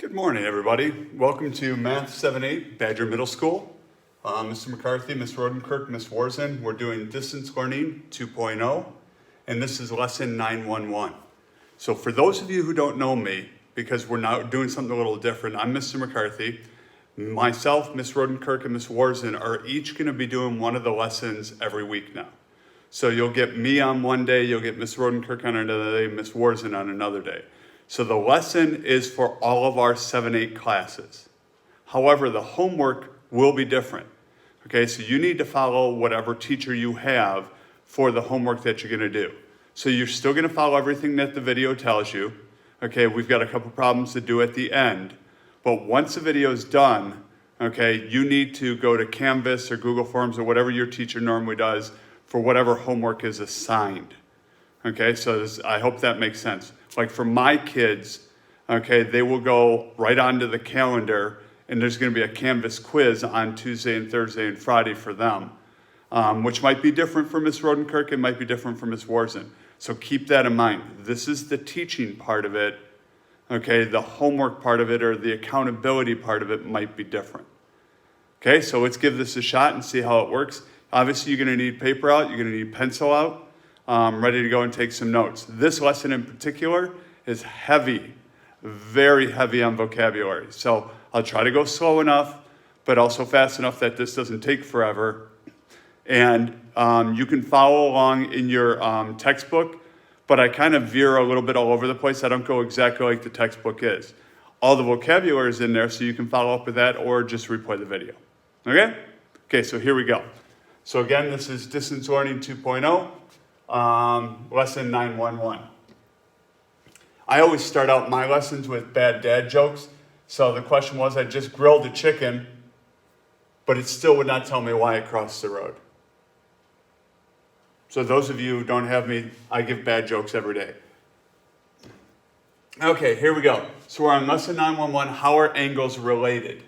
Good morning, everybody. Welcome to Math 7-8, Badger Middle School. Mr. McCarthy, Ms. Rodenkirk, Ms. Warzen, we're doing Distance Learning 2.0, and this is Lesson 911. So for those of you who don't know me, because we're now doing something a little different, I'm Mr. McCarthy. Myself, Ms. Rodenkirk, and Ms. Warzen are each going to be doing one of the lessons every week now. So you'll get me on one day, you'll get Ms. Rodenkirk on another day, Ms. Warzen on another day. So the lesson is for all of our 7-8 classes. However, the homework will be different. Okay, so you need to follow whatever teacher you have for the homework that you're going to do. So you're still going to follow everything that the video tells you. Okay, we've got a couple problems to do at the end. But once the video is done, okay, you need to go to Canvas or Google Forms or whatever your teacher normally does for whatever homework is assigned. Okay, so I hope that makes sense. Like for my kids, okay, they will go right onto the calendar and there's going to be a Canvas quiz on Tuesday and Thursday and Friday for them, which might be different for Ms. Rodenkirk, it might be different for Ms. Warzen. So keep that in mind. This is the teaching part of it. Okay, the homework part of it or the accountability part of it might be different. Okay, so let's give this a shot and see how it works. Obviously, you're going to need paper out, you're going to need pencil out. Ready to go and take some notes. This lesson in particular is heavy, very heavy on vocabulary. So I'll try to go slow enough, but also fast enough that this doesn't take forever. And you can follow along in your textbook, but I kind of veer a little bit all over the place. I don't go exactly like the textbook is. All the vocabulary is in there, so you can follow up with that or just replay the video. Okay? Okay, so here we go. So again, this is Distance Learning 2.0. Lesson 911. I always start out my lessons with bad dad jokes. So the question was, I just grilled a chicken, but it still would not tell me why it crossed the road. So those of you who don't have me, I give bad jokes every day. Okay, here we go. So we're on lesson 911, how are angles related?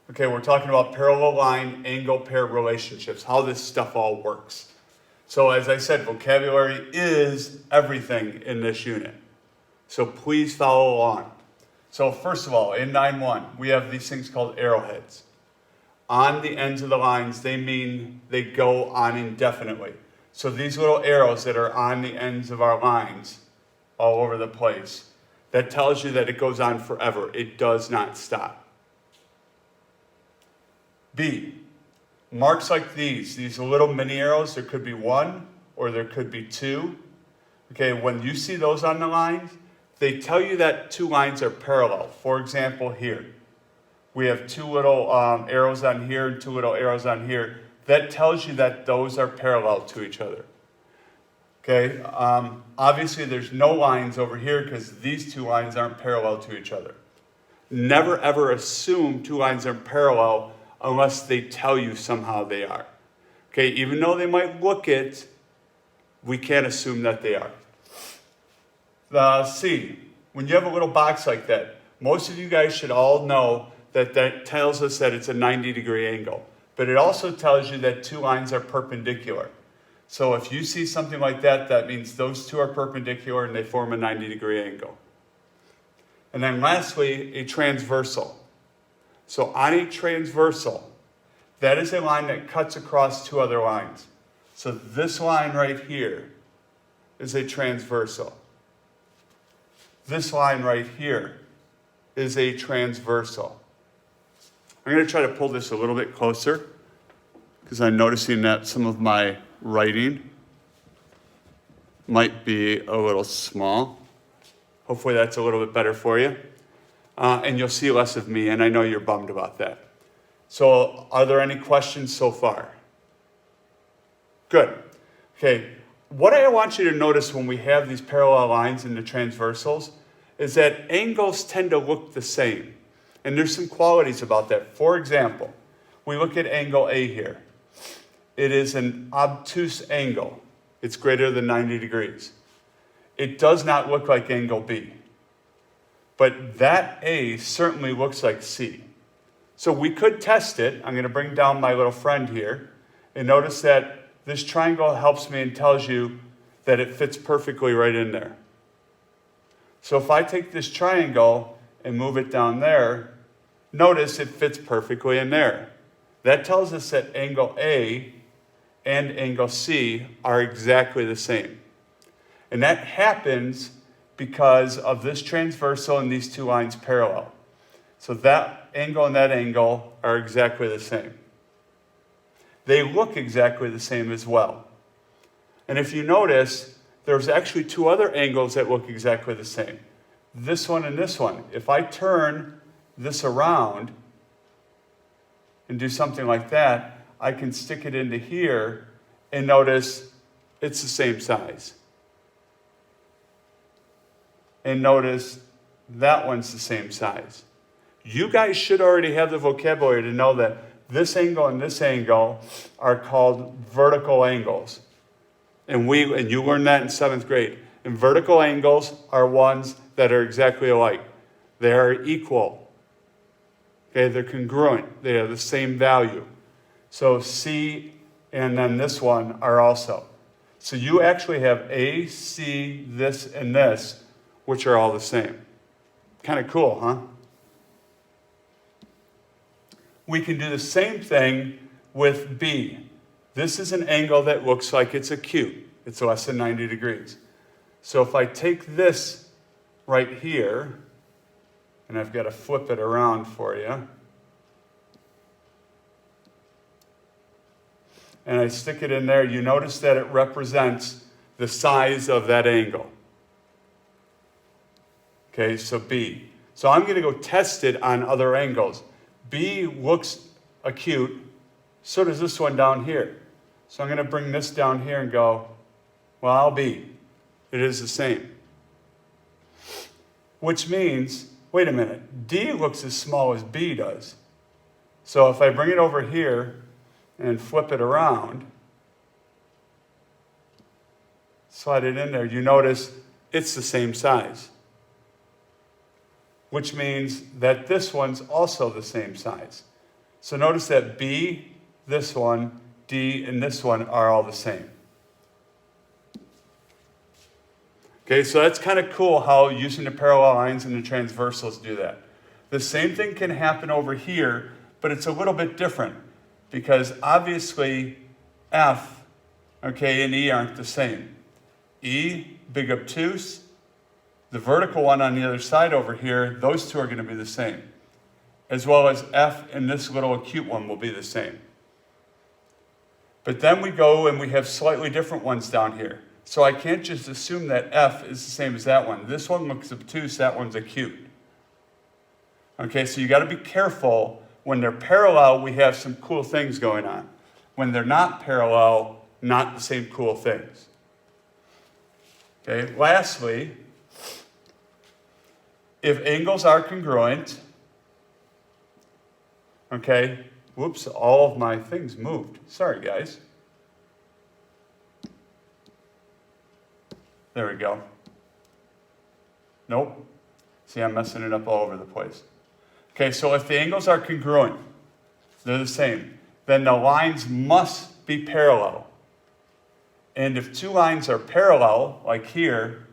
Okay, we're talking about parallel line, angle, pair relationships, how this stuff all works. So as I said, vocabulary is everything in this unit. So please follow along. So first of all, in 9-1, we have these things called arrowheads. On the ends of the lines, they mean they go on indefinitely. So these little arrows that are on the ends of our lines all over the place, that tells you that it goes on forever. It does not stop. B. Marks like these little mini arrows, there could be one or there could be two. Okay, when you see those on the lines, they tell you that two lines are parallel. For example, here, we have two little arrows on here and two little arrows on here. That tells you that those are parallel to each other. Okay, obviously there's no lines over here because these two lines aren't parallel to each other. Never ever assume two lines are parallel unless they tell you somehow they are. Okay, even though they might look it, we can't assume that they are. C, when you have a little box like that, most of you guys should all know that that tells us that it's a 90-degree angle. But it also tells you that two lines are perpendicular. So if you see something like that, that means those two are perpendicular and they form a 90-degree angle. And then lastly, a transversal. So on a transversal, that is a line that cuts across two other lines. So this line right here is a transversal. This line right here is a transversal. I'm going to try to pull this a little bit closer because I'm noticing that some of my writing might be a little small. Hopefully that's a little bit better for you. And you'll see less of me, and I know you're bummed about that. So are there any questions so far? Good. Okay, what I want you to notice when we have these parallel lines in the transversals is that angles tend to look the same. And there's some qualities about that. For example, we look at angle A here. It is an obtuse angle. It's greater than 90 degrees. It does not look like angle B. But that A certainly looks like C. So we could test it. I'm going to bring down my little friend here. And notice that this triangle helps me and tells you that it fits perfectly right in there. So if I take this triangle and move it down there, notice it fits perfectly in there. That tells us that angle A and angle C are exactly the same. And that happens because of this transversal and these two lines parallel. So that angle and that angle are exactly the same. They look exactly the same as well. And if you notice, there's actually two other angles that look exactly the same. This one and this one. If I turn this around and do something like that, I can stick it into here and notice it's the same size. And notice that one's the same size. You guys should already have the vocabulary to know that this angle and this angle are called vertical angles. And you learned that in 7th grade. And vertical angles are ones that are exactly alike. They are equal. Okay, they're congruent. They have the same value. So C and then this one are also. So you actually have A, C, this, and this, which are all the same. Kind of cool, huh? We can do the same thing with B. This is an angle that looks like it's acute. It's less than 90 degrees. So if I take this right here, and I've got to flip it around for you, and I stick it in there, you notice that it represents the size of that angle. Okay, so B. So I'm going to go test it on other angles. B looks acute, so does this one down here. So I'm going to bring this down here and go, well, I'll B. It is the same. Which means, wait a minute, D looks as small as B does. So if I bring it over here and flip it around, slide it in there, you notice it's the same size. Which means that this one's also the same size. So notice that B, this one, D, and this one are all the same. Okay, so that's kind of cool how using the parallel lines and the transversals do that. The same thing can happen over here, but it's a little bit different because obviously F, okay, and E aren't the same. E, big obtuse. The vertical one on the other side over here, those two are going to be the same. As well as F and this little acute one will be the same. But then we go and we have slightly different ones down here. So I can't just assume that F is the same as that one. This one looks obtuse, that one's acute. Okay, so you got to be careful. When they're parallel, we have some cool things going on. When they're not parallel, not the same cool things. Okay, lastly, if angles are congruent, okay, whoops, all of my things moved. Sorry, guys. There we go. Nope. See, I'm messing it up all over the place. Okay, so if the angles are congruent, they're the same, then the lines must be parallel. And if two lines are parallel, like here,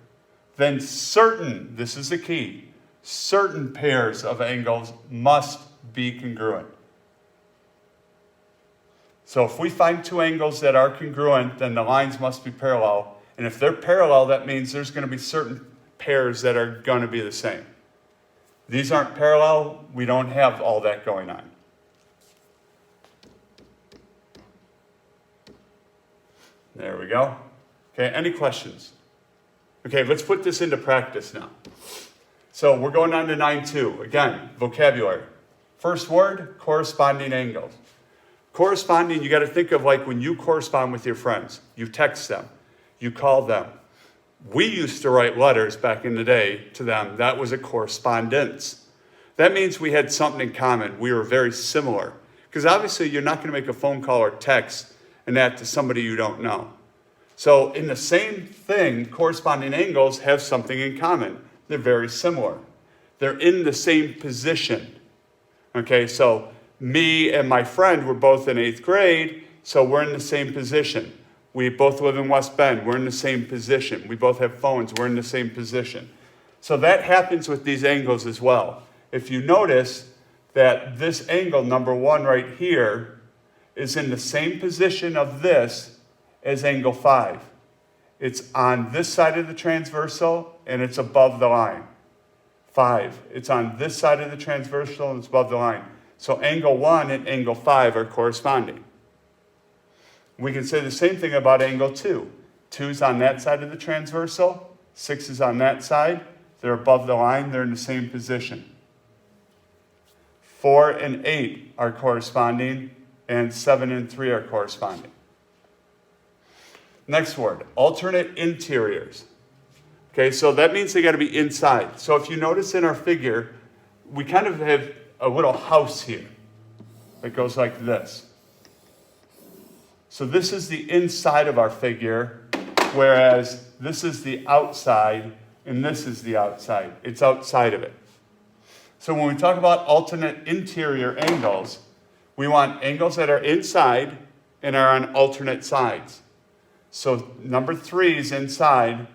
then certain, this is the key, certain pairs of angles must be congruent. So if we find two angles that are congruent, then the lines must be parallel. And if they're parallel, that means there's going to be certain pairs that are going to be the same. These aren't parallel, we don't have all that going on. There we go. Okay, any questions? Okay, let's put this into practice now. So we're going on to 9.2. Again, vocabulary. First word, corresponding angles. Corresponding, you got to think of like when you correspond with your friends. You text them. You call them. We used to write letters back in the day to them. That was a correspondence. That means we had something in common. We were very similar. Because obviously you're not going to make a phone call or text and that to somebody you don't know. So in the same thing, corresponding angles have something in common. They're very similar. They're in the same position. Okay, so me and my friend were both in 8th grade, so we're in the same position. We both live in West Bend. We're in the same position. We both have phones. We're in the same position. So that happens with these angles as well. if you notice that this angle, number 1 right here, is in the same position of this as angle 5. It's on this side of the transversal, and it's above the line. 5. It's on this side of the transversal, and it's above the line. So angle 1 and angle 5 are corresponding. We can say the same thing about angle 2. 2 is on that side of the transversal. 6 is on that side. They're above the line. They're in the same position. 4 and 8 are corresponding, and 7 and 3 are corresponding. Next word, alternate interiors. Okay, so that means they got to be inside. So if you notice in our figure, we kind of have a little house here that goes like this. So this is the inside of our figure, whereas this is the outside, and this is the outside. It's outside of it. So when we talk about alternate interior angles, we want angles that are inside and are on alternate sides. So number 3 is inside.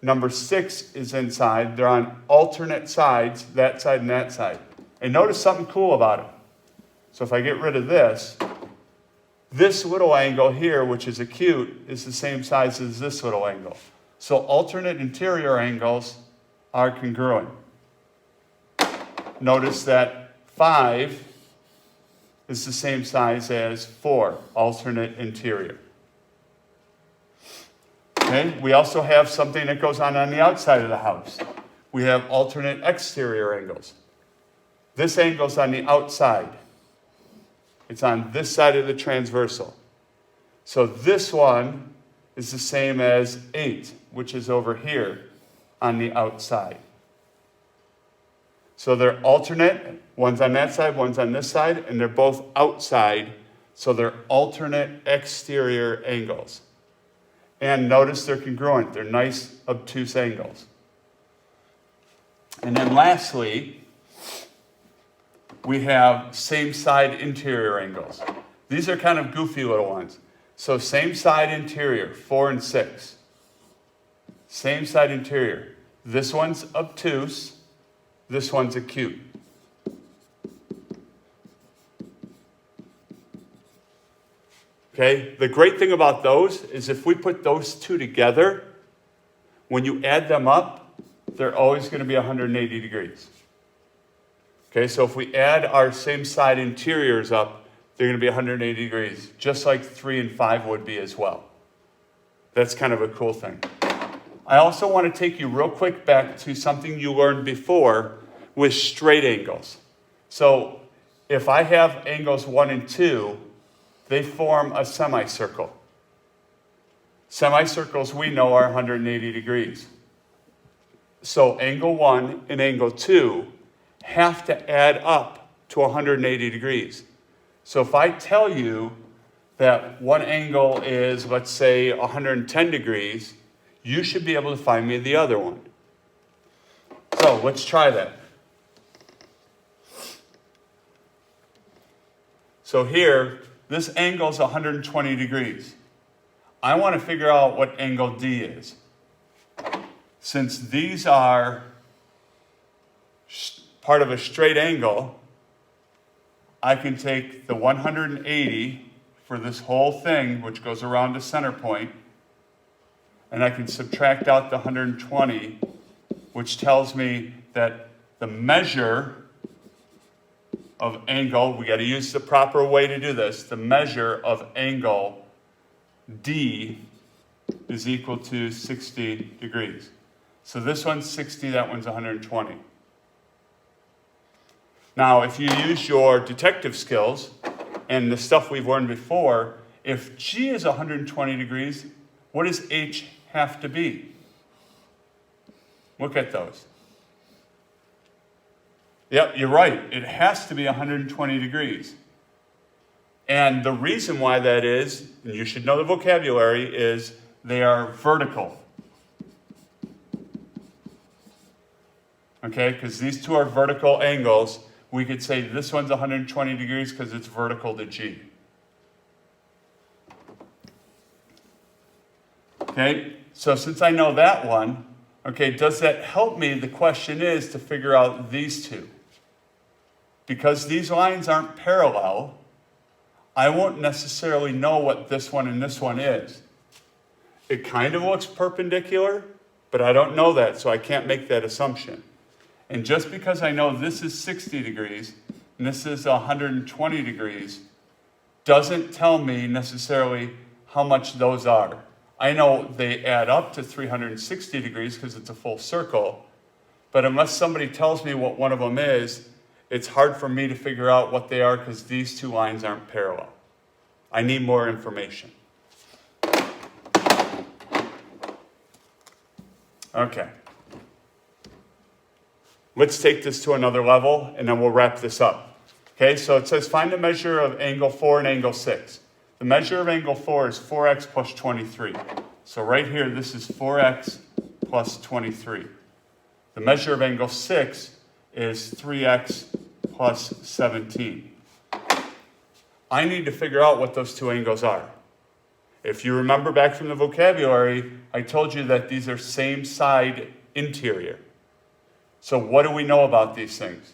Number 6 is inside. They're on alternate sides, that side and that side. And notice something cool about it. So if I get rid of this little angle here, which is acute, is the same size as this little angle. So alternate interior angles are congruent. Notice that 5 is the same size as 4, alternate interior. Okay, we also have something that goes on the outside of the house. We have alternate exterior angles. This angle's on the outside. It's on this side of the transversal. So this one is the same as 8, which is over here on the outside. So they're alternate. One's on that side, one's on this side, and they're both outside. So they're alternate exterior angles. And notice they're congruent. They're nice, obtuse angles. And then lastly, we have same side interior angles. These are kind of goofy little ones. So same side interior, 4 and 6. Same side interior. This one's obtuse. This one's acute. Okay, the great thing about those is if we put those two together, when you add them up, they're always going to be 180 degrees. Okay, so if we add our same side interiors up, they're going to be 180 degrees, just like 3 and 5 would be as well. That's kind of a cool thing. I also want to take you real quick back to something you learned before with straight angles. So if I have angles 1 and 2, they form a semicircle. Semicircles we know are 180 degrees. So angle 1 and angle 2 have to add up to 180 degrees. So if I tell you that one angle is, let's say, 110 degrees, you should be able to find me the other one. So let's try that. So here, this angle is 120 degrees. I want to figure out what angle D is. Since these are part of a straight angle, I can take the 180 for this whole thing, which goes around the center point, and I can subtract out the 120, which tells me that the measure of angle, we got to use the proper way to do this, the measure of angle D is equal to 60 degrees. So this one's 60, that one's 120. Now, if you use your detective skills and the stuff we've learned before, if G is 120 degrees, what does H have to be? Look at those. Yep, you're right. It has to be 120 degrees. And the reason why that is, and you should know the vocabulary, is they are vertical. Okay, because these two are vertical angles. We could say this one's 120 degrees because it's vertical to G. Okay, so since I know that one, okay, does that help me? The question is to figure out these two. because these lines aren't parallel, I won't necessarily know what this one and this one is. It kind of looks perpendicular, but I don't know that, so I can't make that assumption. And just because I know this is 60 degrees and this is 120 degrees, doesn't tell me necessarily how much those are. I know they add up to 360 degrees because it's a full circle, but unless somebody tells me what one of them is, it's hard for me to figure out what they are because these two lines aren't parallel. I need more information. Okay. Let's take this to another level and then we'll wrap this up. Okay, so it says find the measure of angle 4 and angle 6. The measure of angle 4 is 4x plus 23. So right here, this is 4x plus 23. The measure of angle 6 is 3x plus 17. I need to figure out what those two angles are. If you remember back from the vocabulary, I told you that these are same side interior. So what do we know about these things?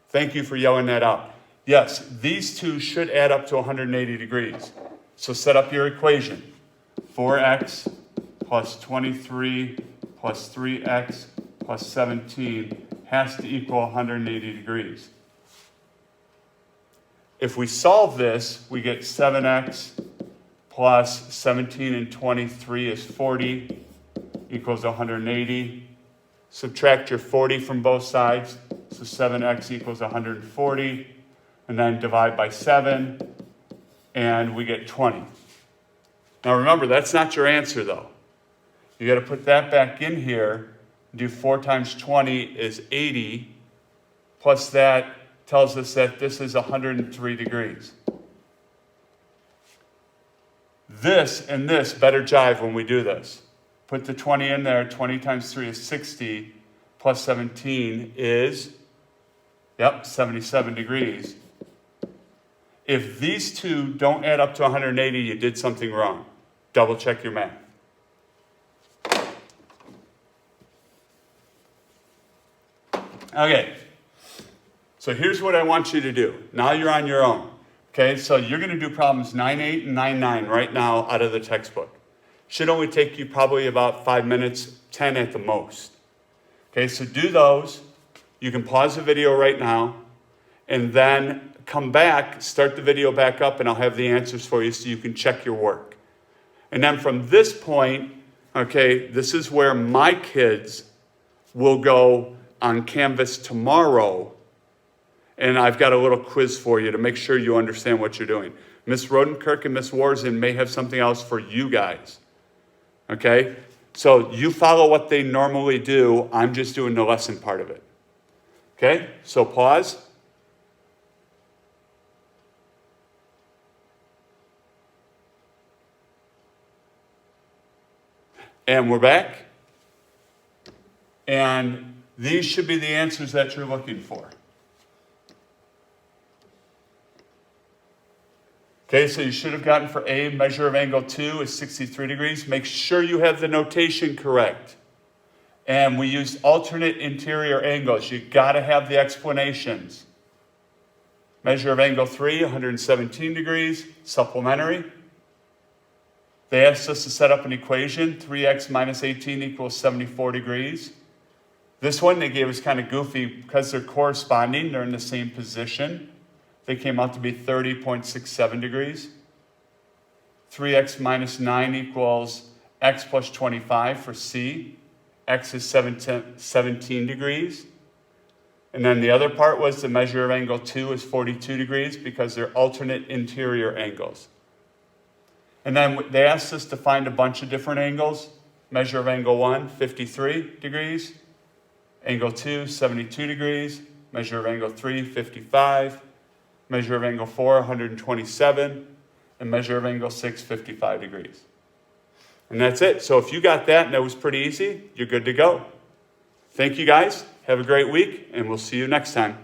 Thank you for yelling that out. Yes, these two should add up to 180 degrees. So set up your equation. 4x plus 23 plus 3x plus 17 has to equal 180 degrees. If we solve this, we get 7x plus 17 and 23 is 40 equals 180. Subtract your 40 from both sides, so 7x equals 140, and then divide by 7, and we get 20. Now remember, that's not your answer though. You got to put that back in here. Do 4 times 20 is 80, plus that tells us that this is 103 degrees. This and this better jive when we do this. Put the 20 in there. 20 times 3 is 60, plus 17 is, 77 degrees. If these two don't add up to 180, you did something wrong. Double check your math. Okay, so here's what I want you to do. Now you're on your own. Okay, so you're going to do problems 9-8 and 9-9 right now out of the textbook. Should only take you probably about 5 minutes, 10 at the most. Okay, so do those. You can pause the video right now and then come back, start the video back up, and I'll have the answers for you so you can check your work. And then from this point, okay, this is where my kids will go on Canvas tomorrow, and I've got a little quiz for you to make sure you understand what you're doing. Miss Rodenkirk and Miss Warzen may have something else for you guys, okay? So you follow what they normally do. I'm just doing the lesson part of it, okay? So pause. And we're back. And these should be the answers that you're looking for. Okay, so you should have gotten for A, measure of angle 2 is 63 degrees. Make sure you have the notation correct. And we used alternate interior angles. You got to have the explanations. Measure of angle 3, 117 degrees, supplementary. They asked us to set up an equation, 3x minus 18 equals 74 degrees. This one they gave us kind of goofy because they're corresponding, they're in the same position. They came out to be 30.67 degrees. 3x minus 9 equals x plus 25 for C. X is 17 degrees. And then the other part was the measure of angle 2 is 42 degrees because they're alternate interior angles. And then they asked us to find a bunch of different angles. Measure of angle 1, 53 degrees. Angle 2, 72 degrees. Measure of angle 3, 55. Measure of angle 4, 127. And measure of angle 6, 55 degrees. And that's it. So if you got that and that was pretty easy, you're good to go. Thank you guys. Have a great week, and we'll see you next time.